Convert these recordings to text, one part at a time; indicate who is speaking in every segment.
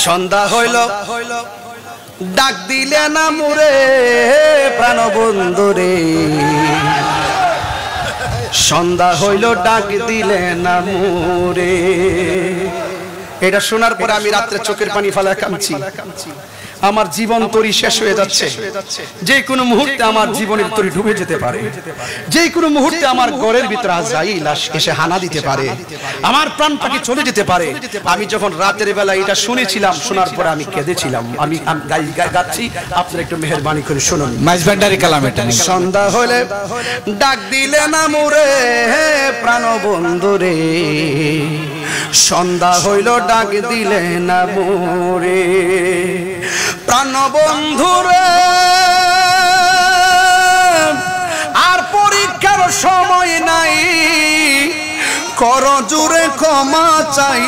Speaker 1: সন্ধ্যা হইল ডাক দিলে না মুরে প্রাণ বন্ধুরে সন্ধ্যা হইল ডাক দিলে না মুরে। এটা শোনার পরে আমি রাত্রে চোখের পানি ফেলা কাঁদছি। আমার জীবন তরি শেষ হয়ে যাচ্ছে, যে কোনো মুহূর্তে আমার জীবনের তরি ডুবে যেতে পারে, যে কোনো মুহূর্তে আমার ঘরের ভিতরে আজরাইল এসে হানা দিতে পারে, আমার প্রাণ পাখি চলে যেতে পারে। আমি যখন রাতের বেলা এটা শুনেছিলাম, শোনার পরে আমি কেঁদেছিলাম। আমি গাচ্ছি, আপনারা একটু মেহেরবানি করে শুনুন।
Speaker 2: মাইজভান্ডারি কালাম এটা।
Speaker 1: সন্ধ্যা হলে ডাক দিলে না মোরে প্রাণ বন্ধুরে সন্ধ্যা হইল ডাক দিলে না মোরে প্রাণ বন্ধুরে। আর পরীক্ষার সময় নাই, কর জুড়ে ক্ষমা চাই,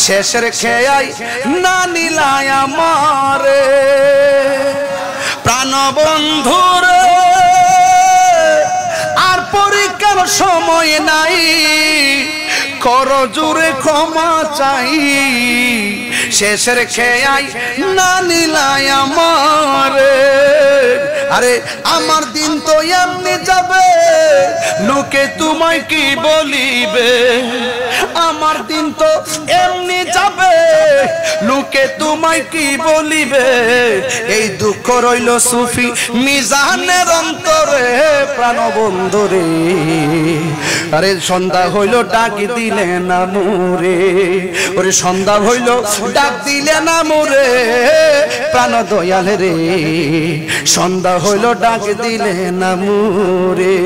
Speaker 1: শেষের খেয়াই না নিলাই আমারে প্রাণ বন্ধুরে। আর পরীক্ষার সময় নাই, কর জুড়ে ক্ষমা চাই, শেষের খেয়াই না নিলাই আমারে। আরে আমার দিন তো এমনি যাবে, লোকে তোমায় কি বলিবে। আমার দিন তো এমনি যাবে, লোকে তোমায় কি বলিবে। এই দুঃখ রইল সুফি মিজানের অন্তরে প্রাণ বন্ধুরে। আরে সন্ধ্যা হইল ডাক দিলে না মোরে, ওরে সন্ধ্যা হইল ডাক দিলে না মোরে প্রাণ দয়াল রে, সন্ধ্যা হইল ডাক দিলে না মোরে।